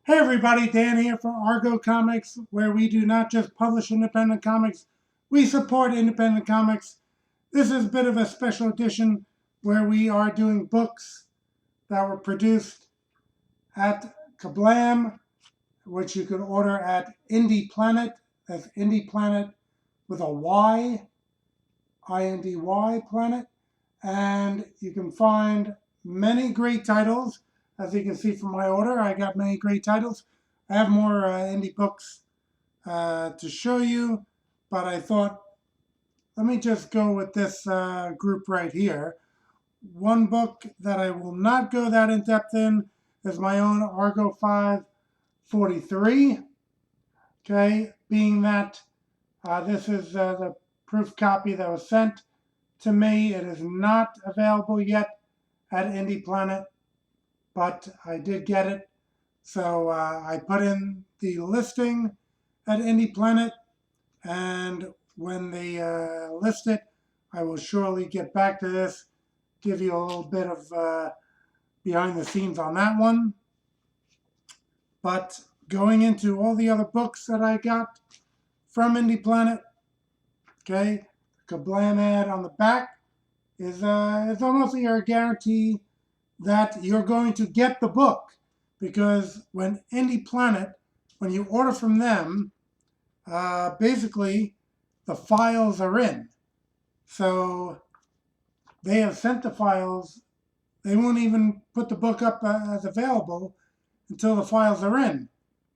Hey everybody, Dan here for Argo Comics, where we do not just publish independent comics, we support independent comics. This is a bit of a special edition where we are doing books that were produced at Kablam, which you can order at IndyPlanet. That's IndyPlanet with a Y, INDY Planet. And you can find many great titles. As you can see from my order, I got many great titles. I have more indie books to show you, but I thought, let me just go with this group right here. One book that I will not go that in depth in is my own Argo 543. Okay, being that this is the proof copy that was sent to me. It is not available yet at IndyPlanet, but I did get it. So I put in the listing at IndyPlanet, and when they list it, I will surely get back to this, give you a little bit of behind the scenes on that one. But going into all the other books that I got from IndyPlanet, okay, Kablam ad on the back is almost a guarantee that you're going to get the book, because when IndyPlanet, when you order from them, basically the files are in. So they have sent the files. They won't even put the book up as available until the files are in,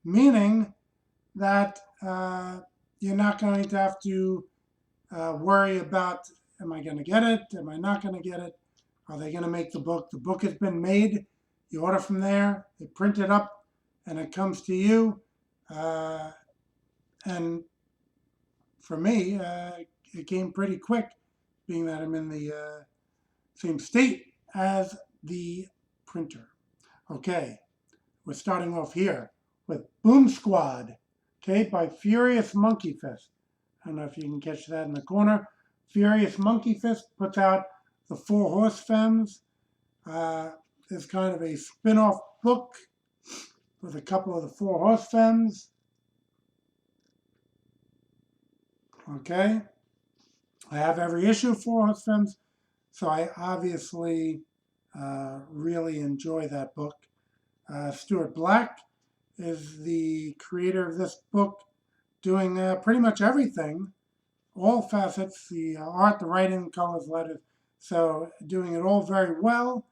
meaning that you're not going to have to worry about, am I going to get it? Am I not going to get it? Are they going to make the book? The book has been made. You order from there, they print it up, and it comes to you. And for me, it came pretty quick, being that I'm in the same state as the printer. Okay, we're starting off here with Boom Squad, okay, by Furious Monkey Fist. I don't know if you can catch that in the corner. Furious Monkey Fist puts out the Four Horse Femmes. It's kind of a spin-off book with a couple of the Four Horse Femmes. Okay, I have every issue of Four Horse Femmes, so I obviously really enjoy that book. Stuart Black is the creator of this book, doing pretty much everything, all facets, the art, the writing, colors, letters, so doing it all very well.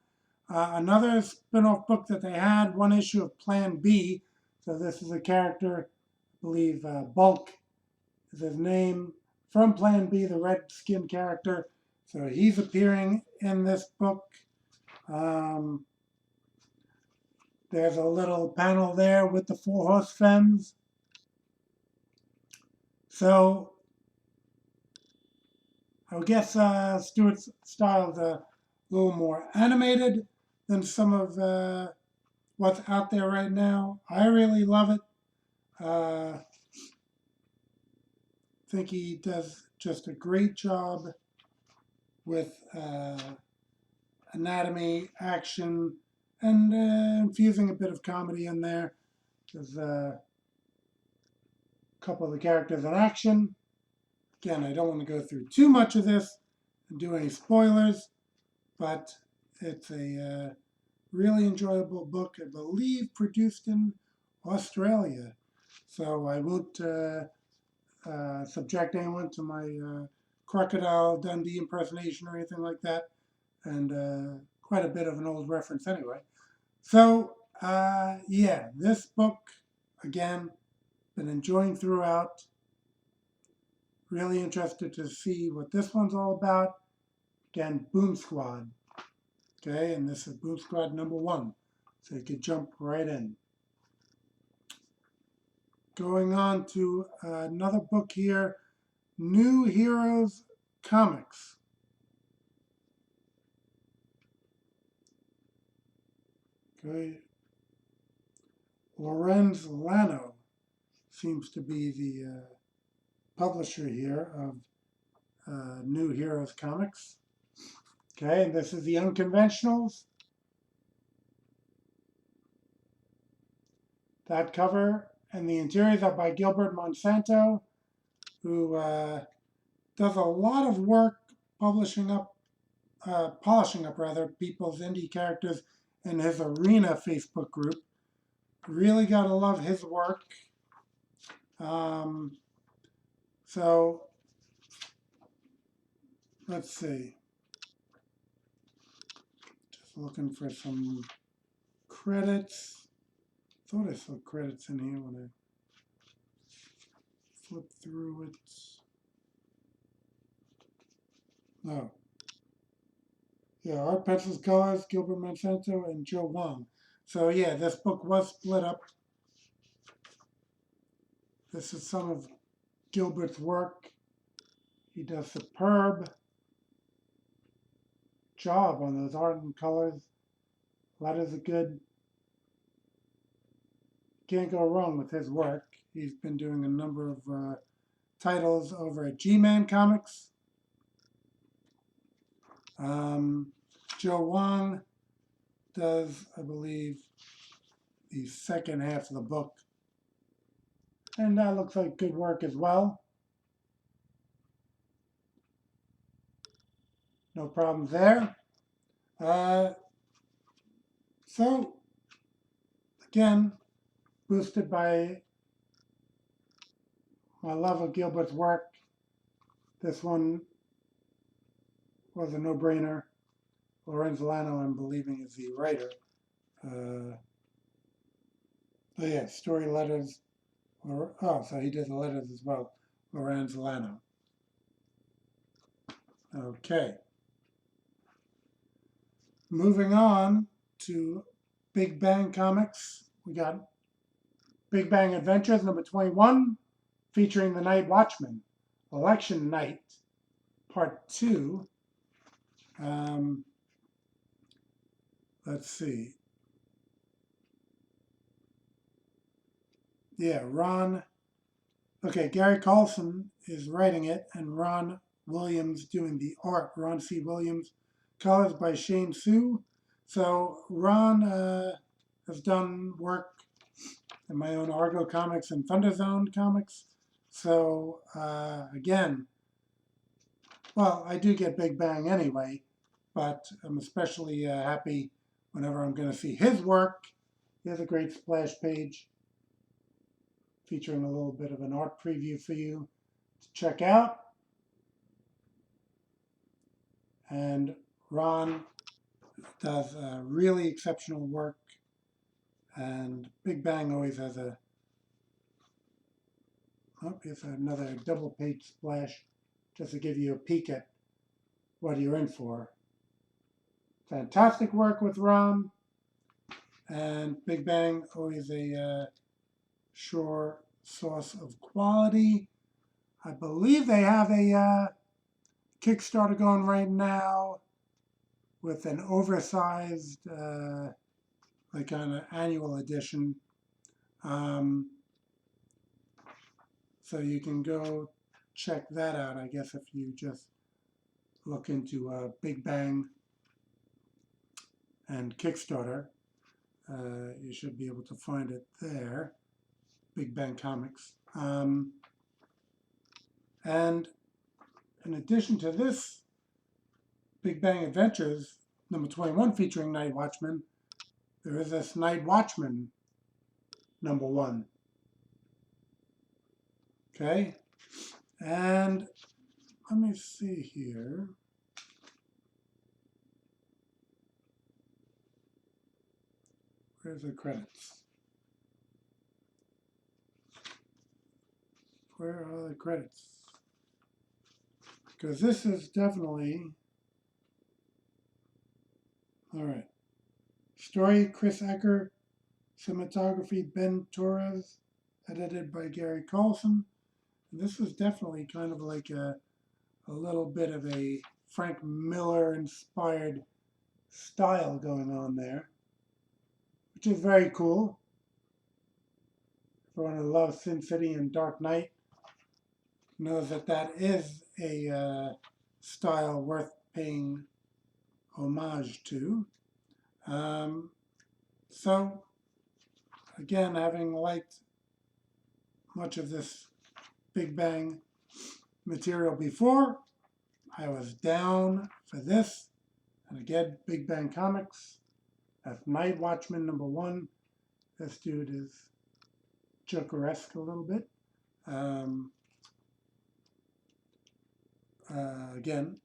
Another spin-off book that they had, one issue of Plan B, so this is a character, I believe Bulk is his name, from Plan B, the red-skinned character, so he's appearing in this book. There's a little panel there with the Four Horse Femmes. So I would guess Stewart's style is a little more animated than some of what's out there right now. I really love it. I think he does just a great job with anatomy, action, and infusing a bit of comedy in there. There's a couple of the characters in action. Again, I don't want to go through too much of this and do any spoilers, but it's a really enjoyable book, I believe produced in Australia. So I won't subject anyone to my Crocodile Dundee impersonation or anything like that, and quite a bit of an old reference anyway. So, yeah, this book, again, been enjoying throughout. Really interested to see what this one's all about. Again, Boom Squad. Okay, and this is Boom Squad #1. So you could jump right in. Going on to another book here, New Heroes Comics. Okay. Lorenz Lano seems to be the publisher here of New Heroes Comics. Okay, and this is the Unconventionals. That cover and the interiors are by Gilbert Monsanto, who does a lot of work polishing up rather people's indie characters in his Arena Facebook group. Really gotta love his work. Um, so let's see. Just looking for some credits. Thought I saw credits in here when I flipped through it. Oh, yeah, art, pencils, colors, Gilbert Monsanto and Joe Wong. So yeah, this book was split up. This is some of Gilbert's work. He does superb job on those art and colors. Letters are good. Can't go wrong with his work. He's been doing a number of titles over at G-Man Comics. Joe Wong does, I believe, the second half of the book. And that looks like good work as well. No problems there. So, again, boosted by my love of Gilbert's work, this one was a no-brainer. Lorenzo Lano, I'm believing, is the writer. Oh yeah, story letters. So he did the letters as well. Lorenzo Lano. Okay. Moving on to Big Bang Comics. We got Big Bang Adventures number 21, featuring the Night Watchman, Election Night, Part 2. Let's see. Yeah, Gary Carlson is writing it, and Ron Williams doing the art. Ron C. Williams, colors by Shane Sue. So Ron has done work in my own Argo Comics and Thunder Zone Comics. So again, well, I do get Big Bang anyway, but I'm especially happy whenever I'm going to see his work. Here's a great splash page featuring a little bit of an art preview for you to check out. And Ron does really exceptional work. And Big Bang always has here's another double page splash just to give you a peek at what you're in for. Fantastic work with Ron. And Big Bang always a sure source of quality. I believe they have a Kickstarter going right now with an oversized, like an annual edition. So you can go check that out, I guess, if you just look into Big Bang and Kickstarter. You should be able to find it there, Big Bang Comics. And in addition to this, Big Bang Adventures, number 21, featuring Night Watchman, there is this Night Watchman, number 1. Okay? And let me see here. Where's the credits? Where are the credits? Because this is definitely, all right. Story, Chris Ecker. Cinematography, Ben Torres. Edited by Gary Carlson. And this was definitely kind of like a little bit of a Frank Miller inspired style going on there, which is very cool. Everyone who loves Sin City and Dark Knight knows that that is a style worth paying homage to. So again, having liked much of this Big Bang material before, I was down for this. And again, Big Bang Comics. That's Night Watchman #1. This dude is Joker-esque a little bit. Again,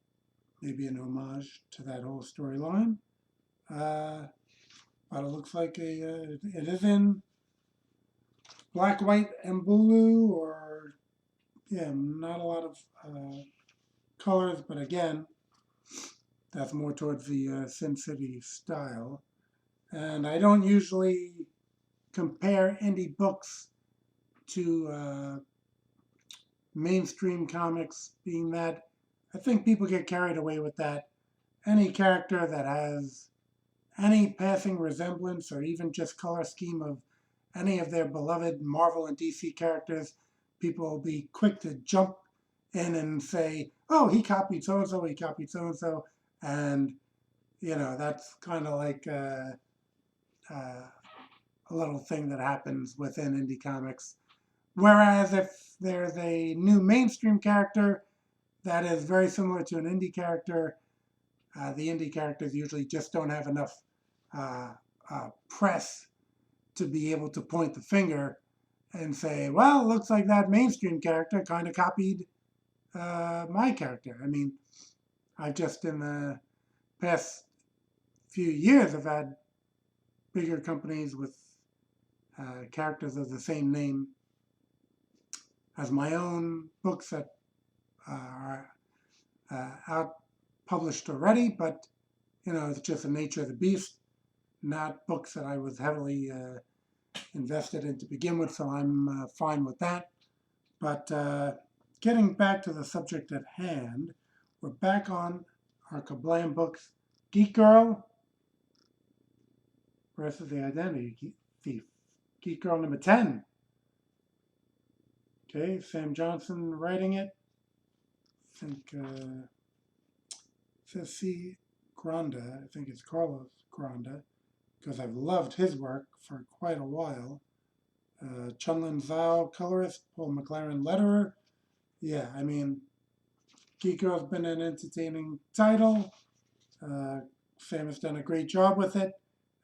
maybe an homage to that whole storyline. But it looks like it is in black, white, and blue, or yeah, not a lot of colors, but again, that's more towards the Sin City style. And I don't usually compare indie books to mainstream comics, being that I think people get carried away with that. Any character that has any passing resemblance or even just color scheme of any of their beloved Marvel and DC characters, people will be quick to jump in and say, oh, he copied so and so, he copied so and so. And, that's kind of like a little thing that happens within indie comics. Whereas if there's a new mainstream character that is very similar to an indie character, the indie characters usually just don't have enough press to be able to point the finger and say, well, it looks like that mainstream character kind of copied my character. I mean, I've just in the past few years have had bigger companies with characters of the same name as my own books that are out published already, but it's just the nature of the beast, not books that I was heavily invested in to begin with, so I'm fine with that. But getting back to the subject at hand, we're back on our Kablam books, Geek Girl versus the Identity Thief. Geek Girl #10. Okay, Sam Johnson writing it. I think says C. Granda. I think it's Carlos Granda, because I've loved his work for quite a while. Chunlin Zhao, colorist, Paul McLaren, letterer. Yeah, I mean, Geek Girl's been an entertaining title. Sam has done a great job with it,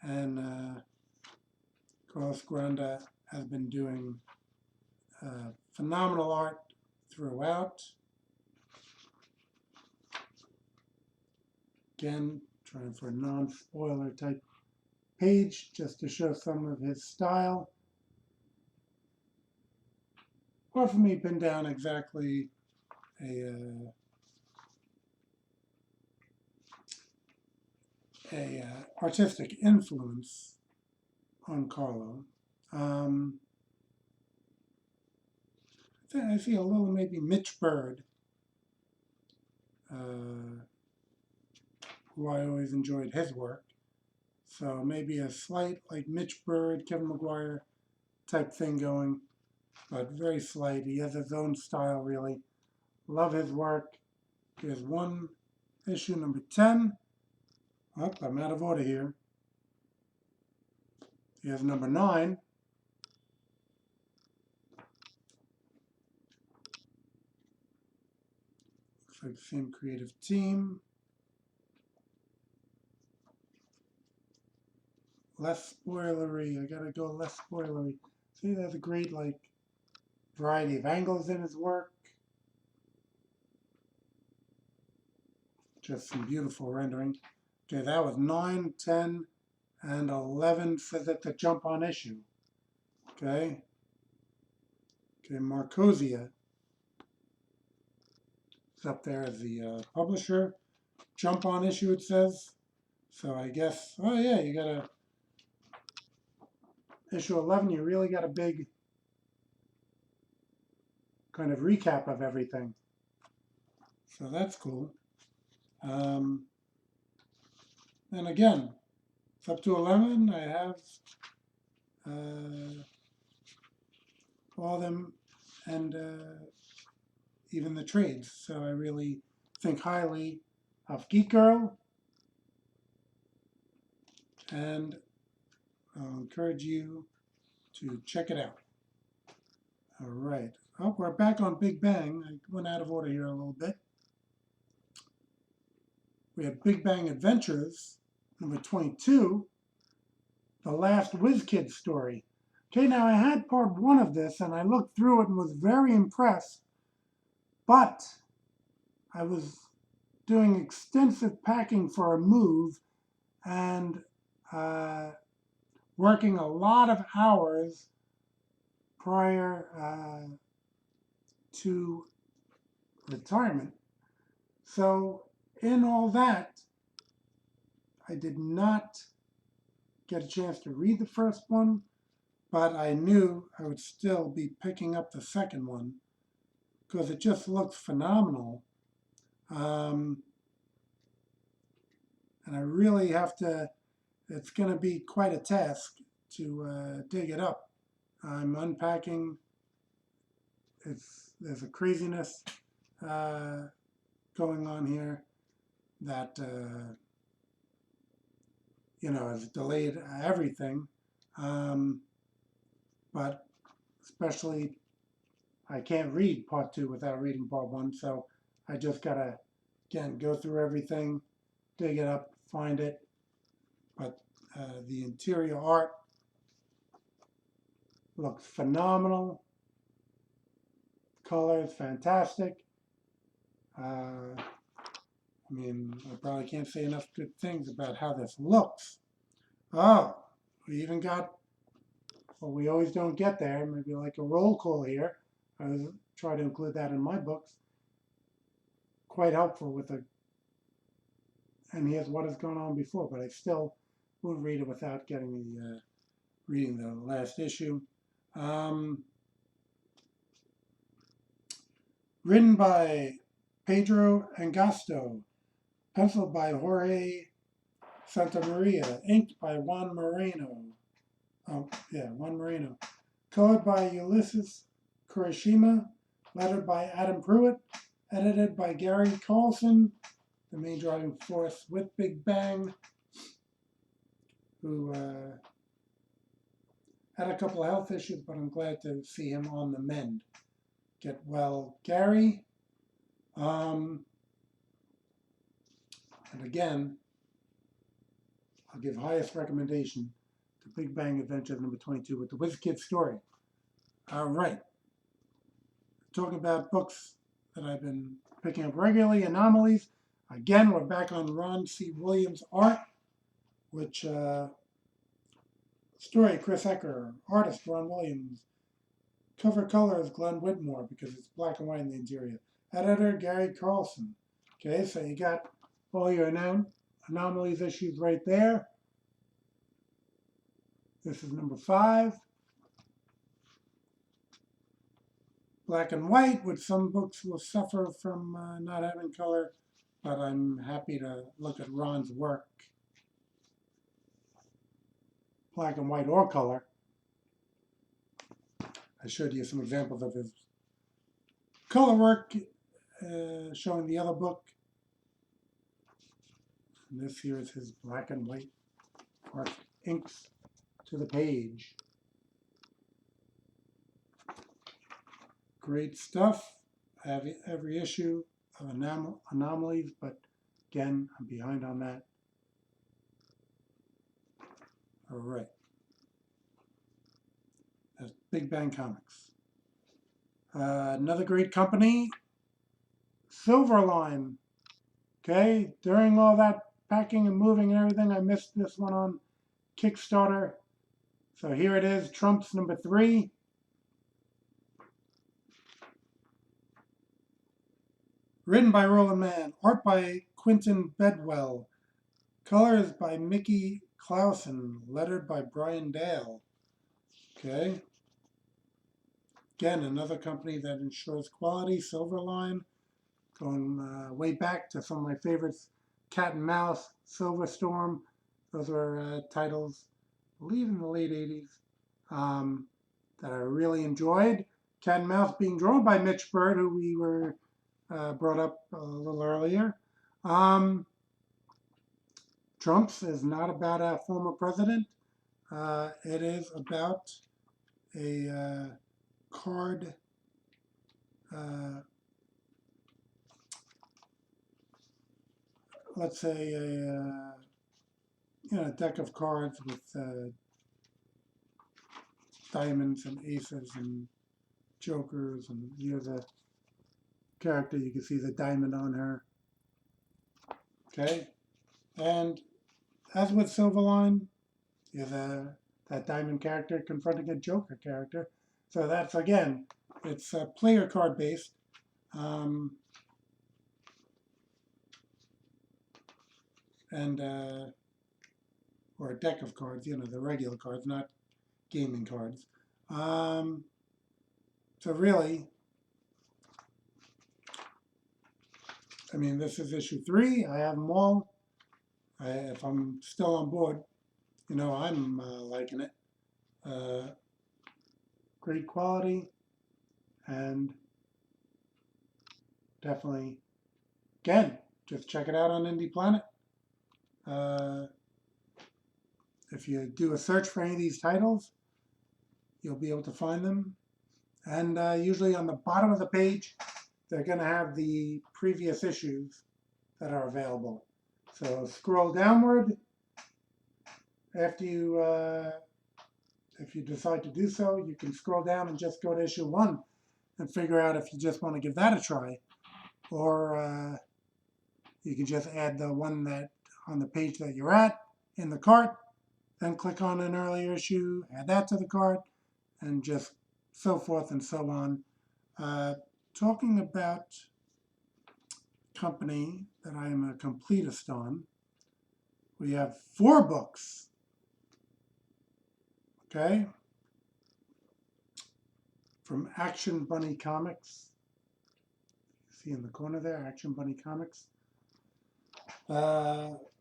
and Carlos Granda has been doing phenomenal art throughout. Again, trying for a non-spoiler type page just to show some of his style. Or for me, pin down exactly a artistic influence on Carlo. I see a little maybe Mitch Bird, who I always enjoyed his work. So maybe a slight like Mitch Bird, Kevin McGuire type thing going, but very slight. He has his own style, really. Love his work. Here's one issue, #10. Oh, I'm out of order here. Here's #9. Looks like the same creative team. Less spoilery. I gotta go less spoilery. See, there's a great variety of angles in his work. Just some beautiful rendering. Okay, that was 9, 10, and 11 for the jump on issue. Okay. Okay, Marcosia is up there as the publisher. Jump on issue, it says. So I guess, oh yeah, you got a issue 11, you really got a big kind of recap of everything. So that's cool. And again, it's up to 11. I have all of them and even the trades. So I really think highly of Geek Girl. And I'll encourage you to check it out. All right. Oh, we're back on Big Bang. I went out of order here a little bit. We have Big Bang Adventures, number 22, The Last Whiz Kid Story. Okay, now I had part one of this and I looked through it and was very impressed, but I was doing extensive packing for a move and working a lot of hours prior to retirement. So, in all that, I did not get a chance to read the first one, but I knew I would still be picking up the second one because it just looks phenomenal. And I really have to, it's going to be quite a task to dig it up. I'm unpacking. There's a craziness going on here that has delayed everything. But especially, I can't read part two without reading part one, so I just gotta again go through everything, dig it up, find it. But the interior art looks phenomenal. Color is fantastic. I mean, I probably can't say enough good things about how this looks. Oh, we even got what we always don't get there, maybe like a roll call here. I was try to include that in my books. Quite helpful with a, and here's what has gone on before, but I still won't read it without getting the reading the last issue. Written by Pedro Angosto, penciled by Jorge Santamaria, inked by Juan Moreno. Juan Moreno. Colored by Ulysses Kurashima, lettered by Adam Pruitt, edited by Gary Carlson, the main driving force with Big Bang, who had a couple of health issues, but I'm glad to see him on the mend. Get well, Gary. And again, I'll give highest recommendation to Big Bang Adventures number 22 with the Whiz Kid story. All right. Talking about books that I've been picking up regularly, Anomalies. Again, we're back on Ron C. Williams' art, which story, Chris Ecker, artist, Ron Williams. Cover color is Glenn Whitmore because it's black and white in the interior. Editor, Gary Carlson. Okay, so you got all your Anomalies issues right there. This is number 5. Black and white, which some books will suffer from not having color, but I'm happy to look at Ron's work, black and white or color. I showed you some examples of his color work, showing the other book. And this here is his black and white art, inks to the page. Great stuff. I have every issue of Anomalies, but again, I'm behind on that. All right. That's Big Bang Comics. Another great company, Silverline. Okay, during all that packing and moving and everything, I missed this one on Kickstarter. So here it is, Trump's number 3. Written by Roland Mann, art by Quentin Bedwell, colors by Mickey Clausen, lettered by Brian Dale. Okay. Again, another company that ensures quality, Silverline, going way back to some of my favorites, Cat and Mouse, Silver Storm. Those were titles, I believe, in the late 80s that I really enjoyed. Cat and Mouse being drawn by Mitch Bird, who we were brought up a little earlier. Trump's is not about a former president. It is about a card, let's say a deck of cards with diamonds and aces and jokers, and here's a character. You can see the diamond on her. Okay, and as with Silverline, is that diamond character confronting a joker character. So that's, again, it's player card based. And or a deck of cards, the regular cards, not gaming cards. So really, I mean, this is issue 3. I have them all. If I'm still on board, I'm liking it. Great quality, and definitely, again, just check it out on IndyPlanet. If you do a search for any of these titles, you'll be able to find them. And usually on the bottom of the page, they're going to have the previous issues that are available. So scroll downward after you, if you decide to do so, you can scroll down and just go to issue 1 and figure out if you just want to give that a try. Or you can just add the one that on the page that you're at in the cart, then click on an earlier issue, add that to the cart, and just so forth and so on. Talking about company that I am a completist on, we have 4 books. Okay? From Action Bunny Comics. See in the corner there, Action Bunny Comics.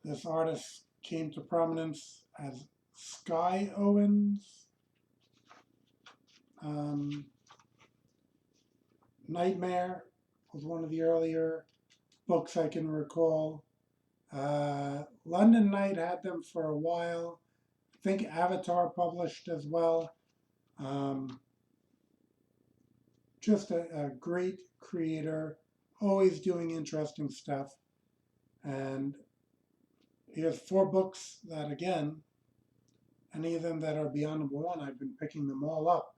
This artist came to prominence as Sky Owens. Nightmare was one of the earlier books I can recall. London Knight had them for a while. I think Avatar published as well. Just a great creator, always doing interesting stuff. And he has 4 books that, again, any of them that are beyond number 1, I've been picking them all up.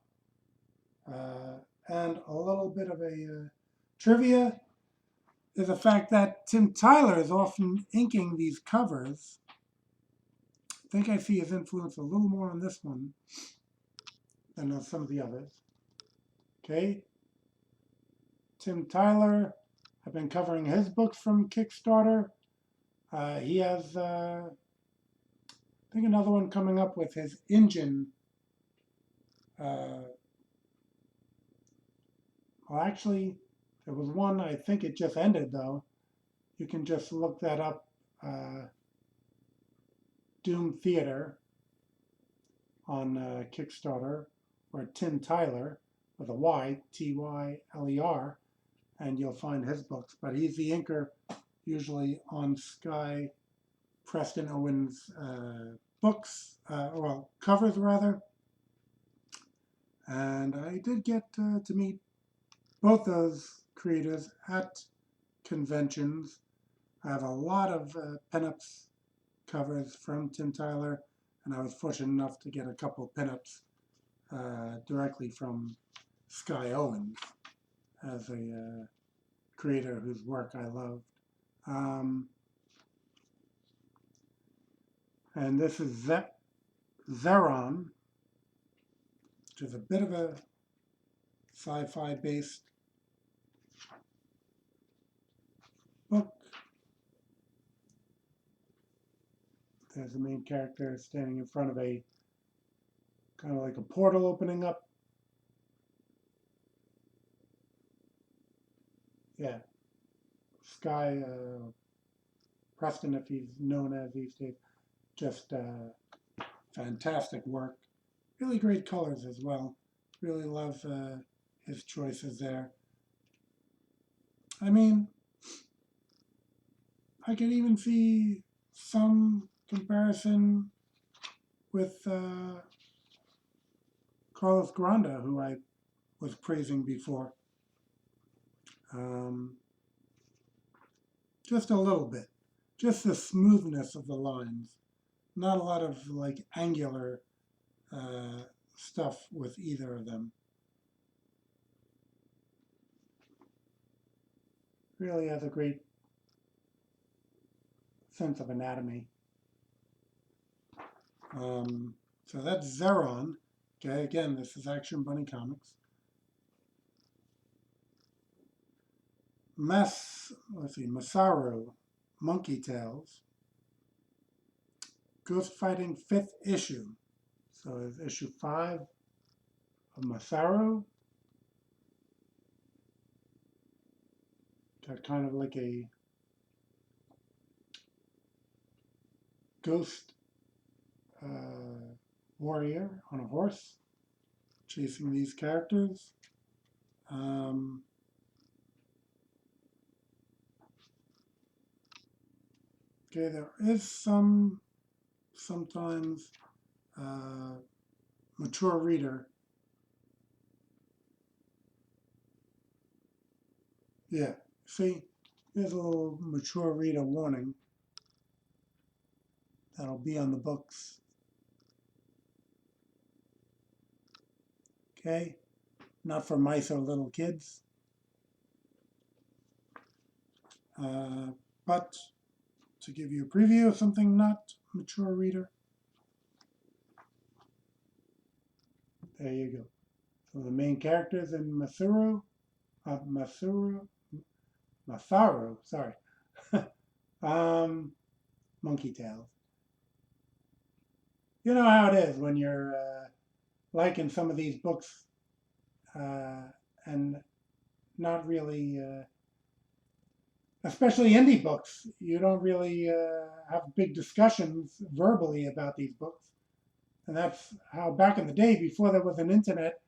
And a little bit of a trivia is the fact that Tim Tyler is often inking these covers. I think I see his influence a little more on this one than on some of the others. Okay, Tim Tyler, I've been covering his books from Kickstarter. He has, I think, another one coming up with his engine. Well, actually, there was one, I think it just ended, though. You can just look that up, Doom Theater on Kickstarter, or Tim Tyler, with a Y, Tyler, and you'll find his books. But he's the inker usually on Sky Preston Owens books, well, covers rather. And I did get to meet both those creators at conventions. I have a lot of pinups covers from Tim Tyler, and I was fortunate enough to get a couple pinups directly from Sky Owens as a creator whose work I loved. And this is Zeron, which is a bit of a sci-fi based book. There's the main character standing in front of a kind of like a portal opening up. Yeah, Sky Preston, if he's known as these days, just fantastic work. Really great colors as well. Really love his choices there. I mean, I can even see some comparison with Carlos Granda, who I was praising before. Um, just a little bit. Just the smoothness of the lines. Not a lot of like angular stuff with either of them. Really has a great sense of anatomy. So that's Zeron. Okay, again, this is Action Bunny Comics. Masaru, Monkey Tales. Ghost Fighting 5th issue. So it's issue 5 of Masaru. Got kind of like a ghost warrior on a horse chasing these characters. Okay, there is sometimes mature reader. Yeah, see, there's a little mature reader warning that'll be on the books. Okay, not for mice or little kids, but to give you a preview of something not mature reader. There you go. So the main characters in Masaru, sorry, Monkey Tales. You know how it is when you're liking some of these books and not really, especially indie books, you don't really have big discussions verbally about these books. And that's how back in the day, before there was an internet,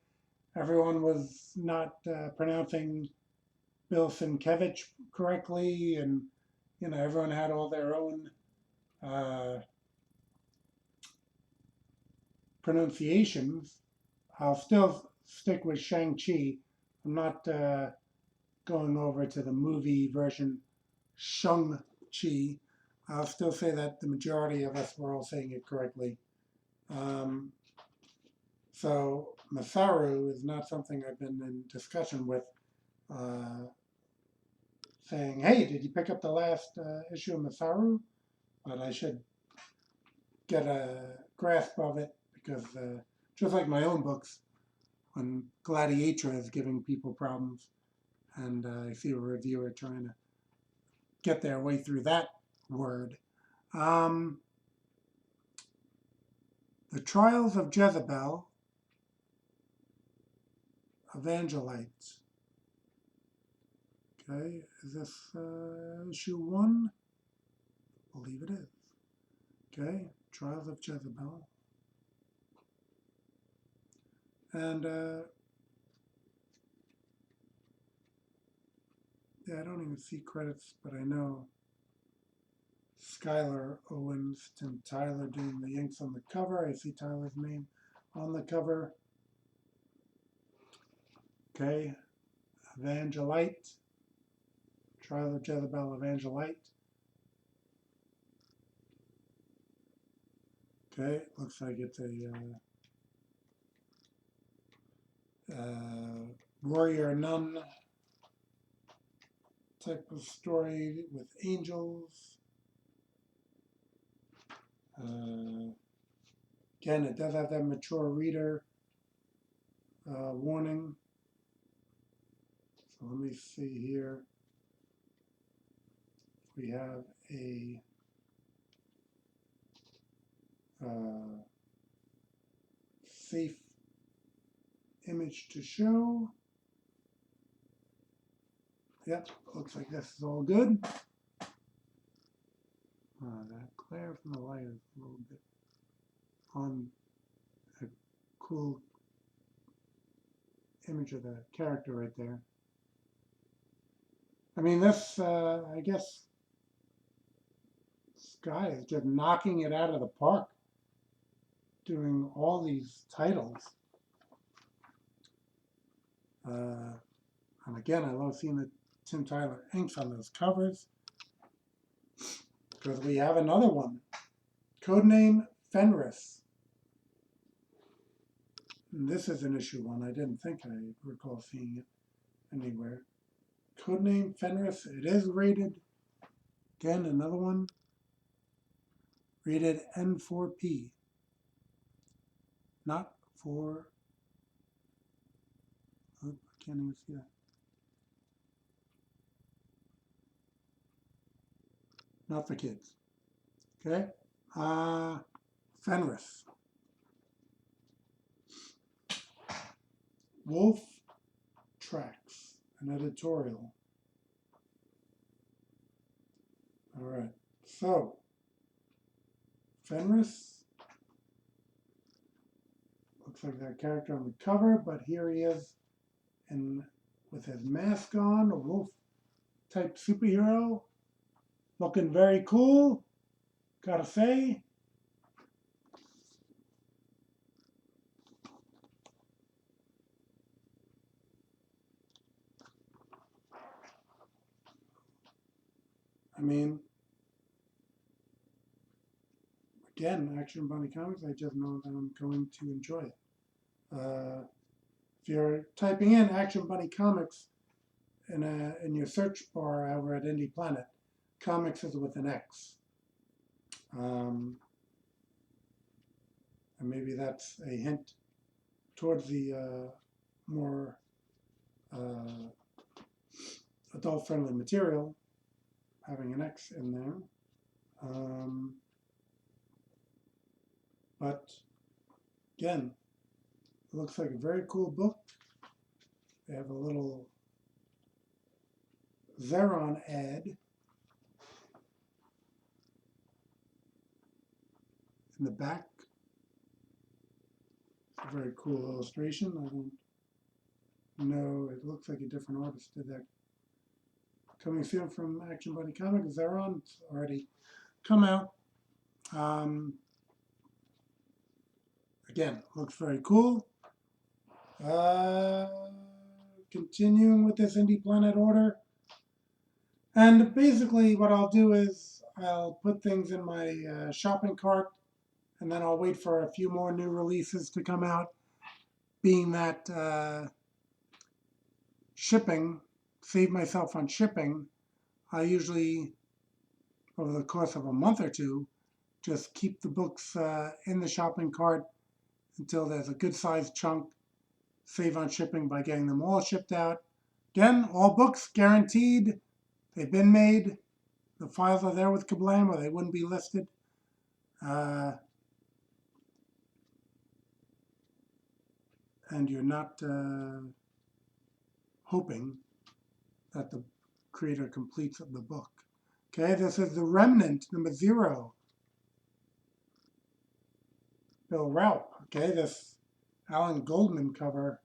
everyone was not pronouncing Bill Sienkiewicz correctly, and everyone had all their own pronunciations. I'll still stick with Shang-Chi. I'm not going over to the movie version Shang-Chi. I'll still say that the majority of us were all saying it correctly. So Masaru is not something I've been in discussion with, saying, hey, did you pick up the last issue of Masaru? But I should get a grasp of it because just like my own books, when Gladiator is giving people problems, and I see a reviewer trying to get their way through that word. The Trials of Jezebel, Evangelites. Okay, is this issue 1? I believe it is. Okay, Trials of Jezebel. And yeah, I don't even see credits, but I know Skylar Owens, Tim Tyler doing the inks on the cover. I see Tyler's name on the cover. Okay, Evangelite, Trial of Jezebel, Evangelite. Okay, looks like it's a warrior nun type of story with angels. Again, it does have that mature reader warning. So let me see here. We have a safe image to show. Yep, looks like this is all good. That glare from the light is a little bit on a cool image of the character right there. I mean, this, I guess, this guy is just knocking it out of the park, doing all these titles. And again, I love seeing the Tim Tyler inks on those covers, because we have another one. Codename Fenris. And this is an issue one. I didn't think I recall seeing it anywhere. Codename Fenris. It is rated. Again, another one. Rated N4P. Not for. Oh, I can't even see that. Not for kids. Okay? Fenris. Wolf Tracks. An editorial. All right. So, Fenris. Looks like that character on the cover, but here he is with his mask on, a wolf type superhero. Looking very cool, gotta say. I mean, again, Action Bunny Comics, I just know that I'm going to enjoy it. If you're typing in Action Bunny Comics in your search bar over at IndyPlanet, comics is with an X. And maybe that's a hint towards the more adult-friendly material, having an X in there. But again, it looks like a very cool book. They have a little Xeron ad in the back. It's a very cool illustration. I don't know, it looks like a different artist did that. Coming soon from Action Bunny Comics, Xeron. It's already come out. Again, looks very cool. Continuing with this IndyPlanet order. And basically what I'll do is I'll put things in my shopping cart, and then I'll wait for a few more new releases to come out, being that shipping, save myself on shipping. I usually, over the course of a month or two, just keep the books in the shopping cart until there's a good sized chunk, save on shipping by getting them all shipped out. Again, all books guaranteed. They've been made. The files are there with Kablam, or they wouldn't be listed. And you're not hoping that the creator completes the book. Okay, this is The Remnant, number 0. Bill Raup. Okay, this Alan Goldman cover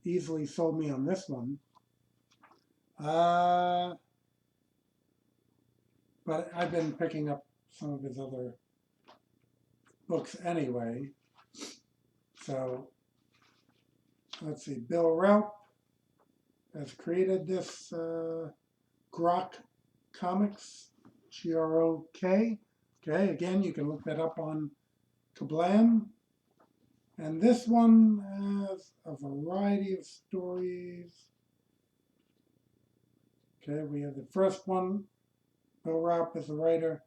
easily sold me on this one. But I've been picking up some of his other books anyway. So let's see. Bill Raup has created this Grok Comics, Grok. Okay, again, you can look that up on Kablam. And this one has a variety of stories. Okay, we have the first one. Bill Raup is the writer.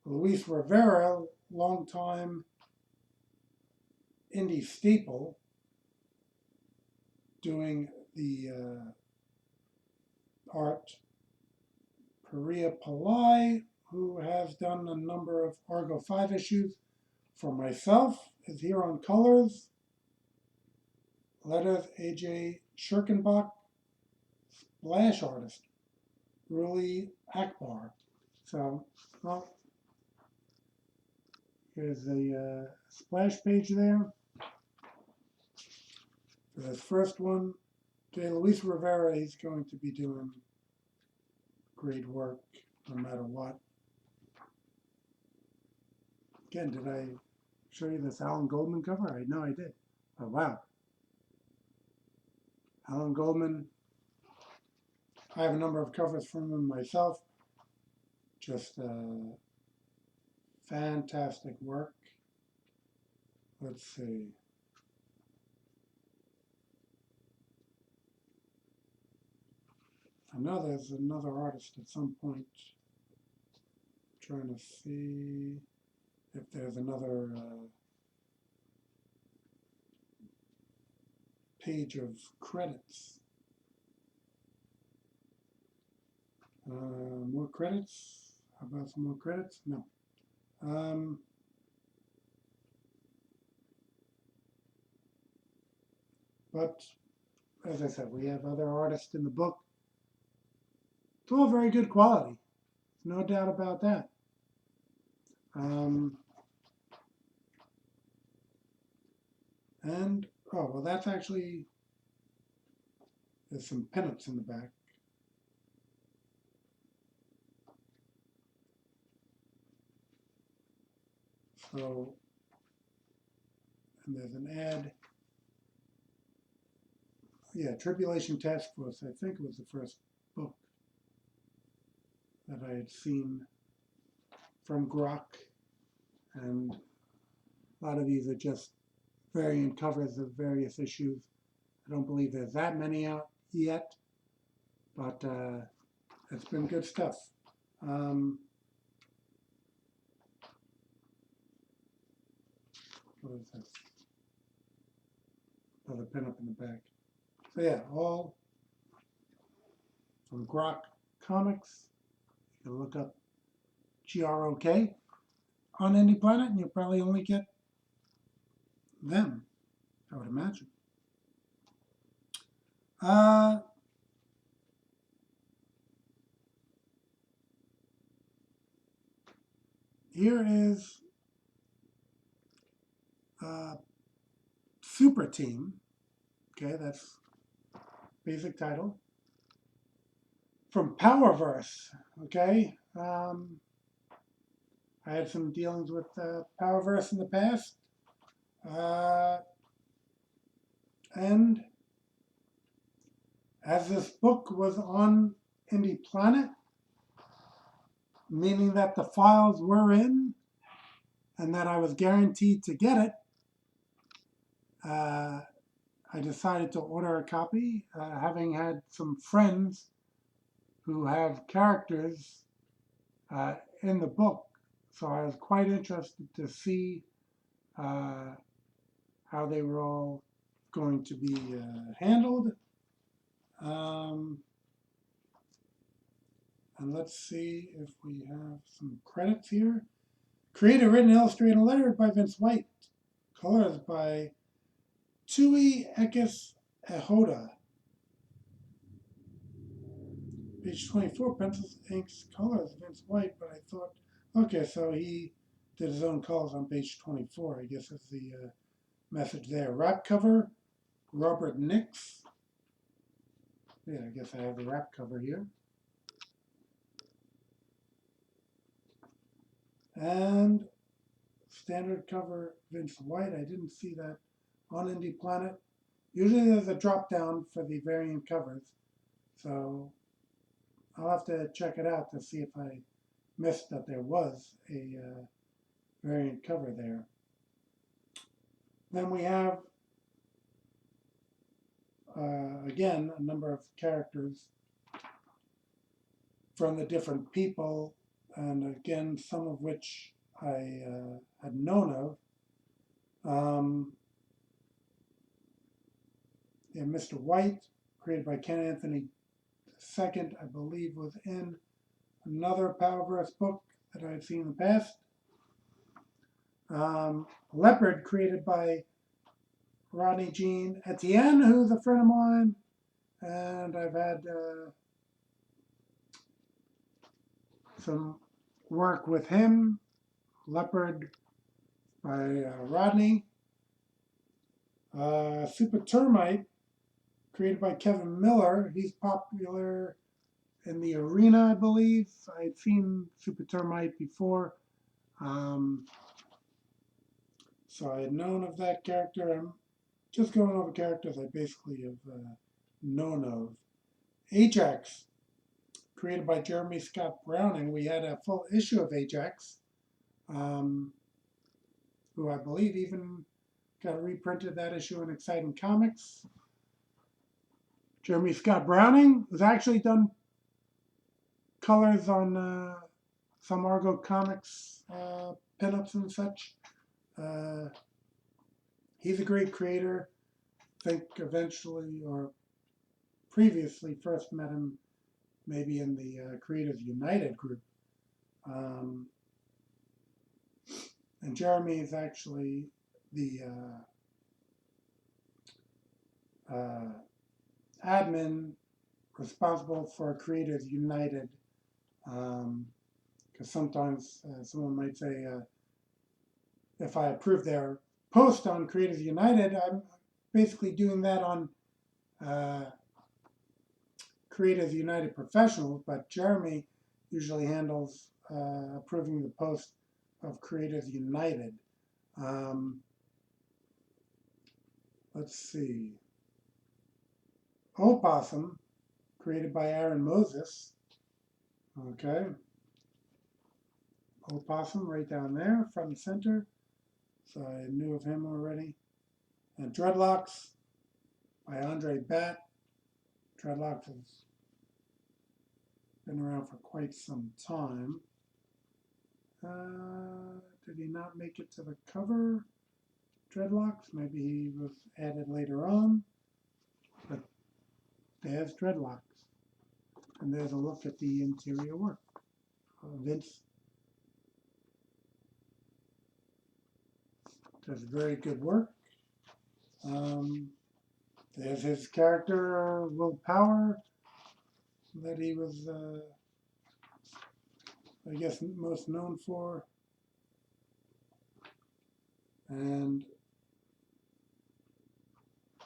Luis Rivera, longtime indie staple, doing the art. Perea Pillai, who has done a number of Argo 5 issues for myself, is here on colors. Letters, AJ Shirkenbach. Splash artist, Ruli Akbar. So, well, here's the splash page there. For this first one, okay, Luis Rivera, he's going to be doing great work no matter what. Again, did I show you this Alan Goldman cover? I know I did. Oh, wow. Alan Goldman. I have a number of covers from him myself. Just fantastic work. Let's see. I know there's another artist at some point. Trying to see if there's another page of credits. More credits? How about some more credits? No. But as I said, we have other artists in the book. It's all very good quality. No doubt about that. And, oh, well, that's actually, there's some pinups in the back. So, and there's an ad. Yeah, Tribulation Task Force. I think it was the first book that I had seen from Grok. And a lot of these are just variant covers of various issues. I don't believe there's that many out yet, but it's been good stuff. What is this? Another pinup in the back. So yeah, all from Grok Comics. You can look up GROK on IndyPlanet, and you'll probably only get them, I would imagine. Here is Super Team. Okay, that's basic title. From Powerverse. Okay, I had some dealings with Powerverse in the past. And as this book was on IndyPlanet, meaning that the files were in and that I was guaranteed to get it, I decided to order a copy, having had some friends who have characters in the book. So I was quite interested to see how they were all going to be handled. And let's see if we have some credits here. Created, written, illustrated, and lettered by Vince White. Colors by Tui Ekis Ehoda. Page 24, pencils, inks, colors, Vince White, but I thought, okay, so he did his own colors on page 24, I guess is the message there. Wrap cover, Robert Nix. Yeah, I guess I have the wrap cover here. And standard cover, Vince White. I didn't see that on IndyPlanet. Usually there's a drop down for the variant covers. So I'll have to check it out to see if I missed that there was a variant cover there. Then we have, again, a number of characters from the different people, and again, some of which I had known of. Yeah, Mr. White, created by Ken Anthony II, I believe was in another Powerverse book that I had seen in the past. Leopard, created by Rodney Jean Etienne, who's a friend of mine, and I've had some work with him. Leopard by Rodney. Super Termite, created by Kevin Miller. He's popular in the arena, I believe. I'd seen Super Termite before. So I had known of that character. just going over characters I basically have known of. Ajax, created by Jeremy Scott Browning. We had a full issue of Ajax, um, who I believe even got reprinted that issue in Exciting Comics. Jeremy Scott Browning has actually done colors on some Argo Comics pinups and such. Uh, he's a great creator. I think eventually or previously first met him maybe in the Creative United group. Um, and Jeremy is actually the admin responsible for Creators United. Because sometimes someone might say, if I approve their post on Creators United, I'm basically doing that on Creators United Professionals, but Jeremy usually handles approving the post of Creators United. Let's see. Opossum, created by Aaron Moses. Okay. Opossum right down there, front and center. So I knew of him already. And Dreadlocks by Andre Bat. Dreadlocks has been around for quite some time. Did he not make it to the cover? Dreadlocks? Maybe he was added later on. But there's Dreadlocks. And there's a look at the interior work. Vince does very good work. There's his character, Will Power, that he was, I guess, most known for. And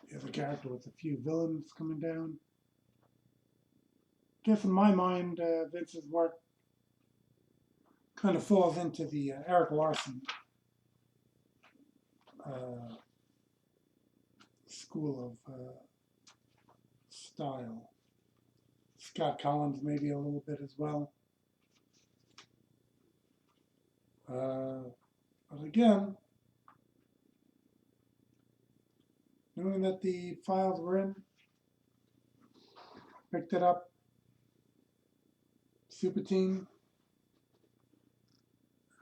here's a character with a few villains coming down. I guess in my mind, Vince's work kind of falls into the Eric Larson school of style. Scott Collins maybe a little bit as well. But again, knowing that the files were in, picked it up. Super Team,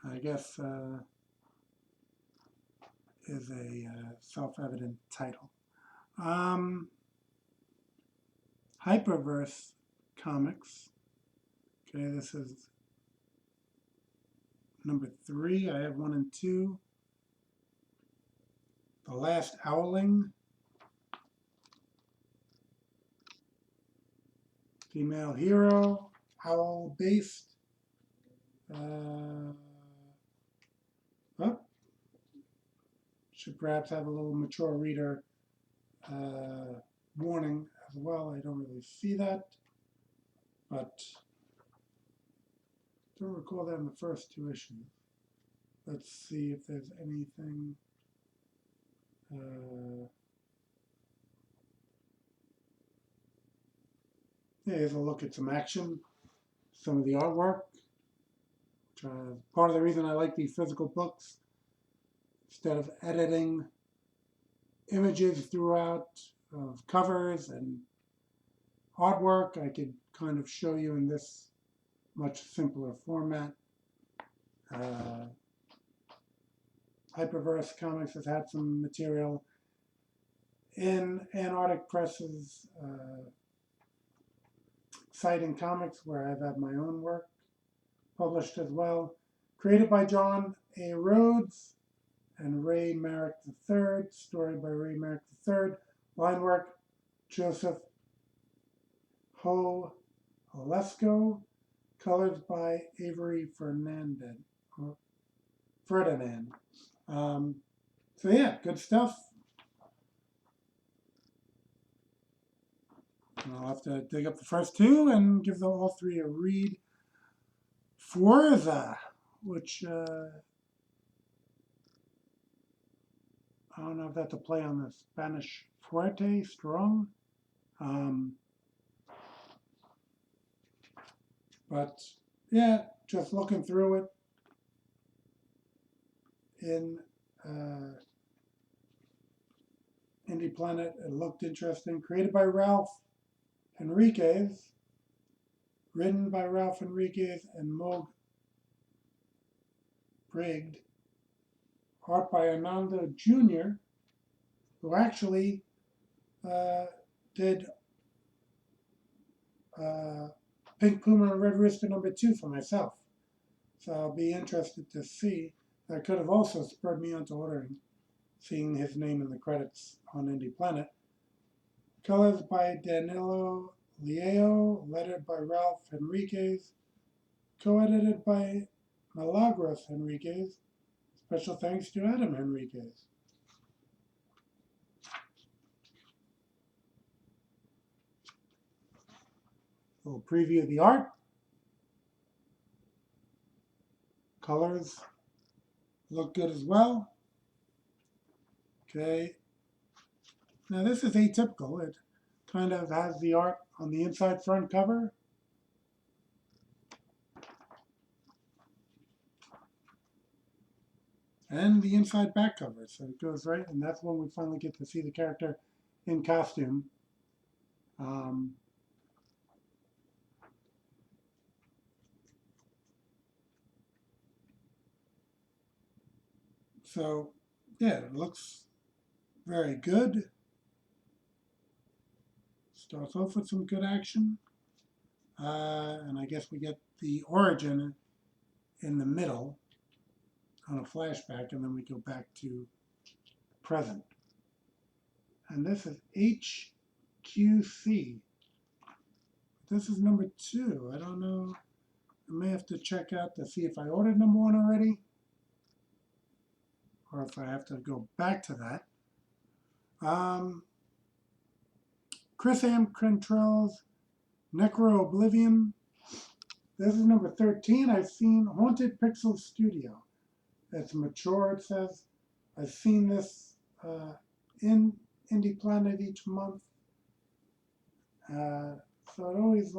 I guess, is a self-evident title. Hyperverse Comics. Okay, this is number 3. I have 1 and 2. The Last Owling. Female hero, owl based. Should perhaps have a little mature reader warning as well. I don't really see that, but don't recall that in the first 2 issues. Let's see if there's anything. Here's a look at some action, some of the artwork. Part of the reason I like these physical books, instead of editing images throughout of covers and artwork, I could kind of show you in this much simpler format. Hyperverse Comics has had some material in Antarctic Press's Exciting Comics, where I've had my own work published as well. Created by John A. Rhodes and Ray Merrick III. Story by Ray Merrick III. Line work, Joseph Ho Olesko. Colors by Avery Ferdinand. So yeah, good stuff. And I'll have to dig up the first 2 and give all 3 a read. Forza, which I don't know if that's a play on the Spanish fuerte, strong. Um, but yeah, just looking through it in uh, IndyPlanet, it looked interesting. Created by Ralph Enriquez, written by Ralph Enriquez and Moog Briggs, art by Ananda Jr., who actually uh, did uh, Pink Puma and Red Rooster #2 for myself. So I'll be interested to see. That could have also spurred me on to ordering, seeing his name in the credits on IndyPlanet. Colors by Danilo Leo, lettered by Ralph Enriquez, co-edited by Milagros Enriquez. Special thanks to Adam Enriquez. A little preview of the art. Colors look good as well. Okay. Now this is atypical. It kind of has the art on the inside front cover. And the inside back cover. So it goes right, and that's when we finally get to see the character in costume. Um, so yeah, it looks very good. Starts off with some good action. And I guess we get the origin in the middle on a flashback, and then we go back to present. And this is HQC. This is #2. I don't know. I may have to check out to see if I ordered #1 already, or if I have to go back to that. Chris Am controls Necro Oblivion. This is #13. I've seen Haunted Pixel Studio. It's mature, it says. I've seen this in IndyPlanet each month. So I was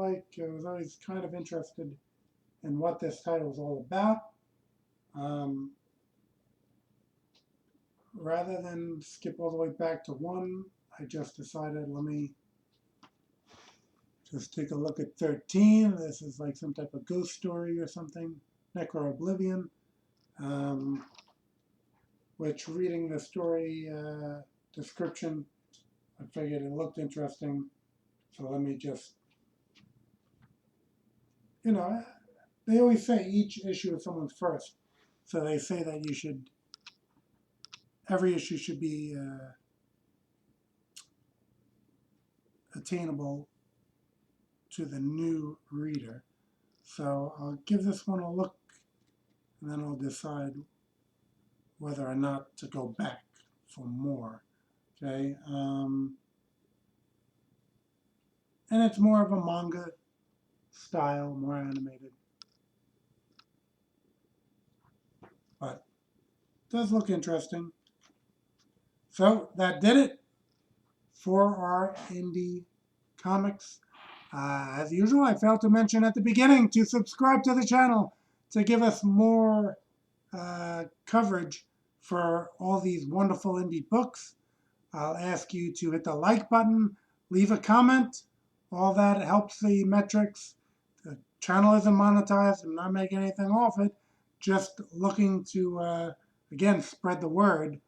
always kind of interested in what this title was all about. Rather than skip all the way back to 1, I just decided, let me just take a look at 13. This is like some type of ghost story or something. Necro Oblivion. Which, reading the story description, I figured it looked interesting. So let me just, they always say each issue is someone's first. So they say that every issue should be attainable to the new reader. So I'll give this one a look, and then I'll decide whether or not to go back for more. Okay. And it's more of a manga style, more animated. But it does look interesting. So that did it for our indie comics. As usual, I failed to mention at the beginning to subscribe to the channel to give us more coverage for all these wonderful indie books. I'll ask you to hit the like button, leave a comment. All that helps the metrics. The channel isn't monetized. I'm not making anything off it. Just looking to, again, spread the word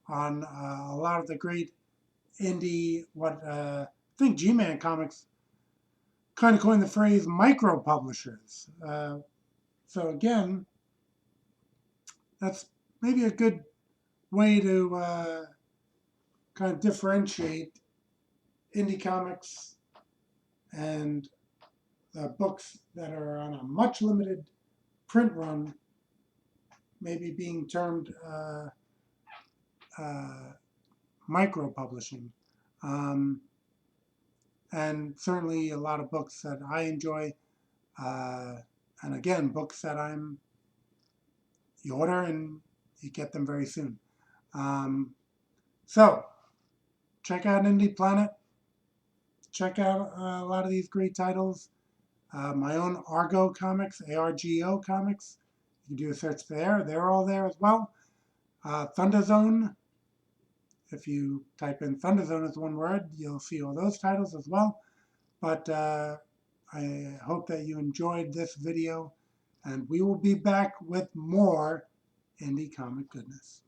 on a lot of the great indie, I think G-Man Comics kind of coined the phrase micro publishers. So again, that's maybe a good way to kind of differentiate indie comics and books that are on a much limited print run, maybe being termed micro publishing. And certainly a lot of books that I enjoy. And again, books that you order and you get them very soon. So check out IndyPlanet. Check out a lot of these great titles. My own Argo comics, ARGO comics. You can do a search there. They're all there as well. Thunder Zone. If you type in Thunder Zone as one word, you'll see all those titles as well. But I hope that you enjoyed this video, and we will be back with more indie comic goodness.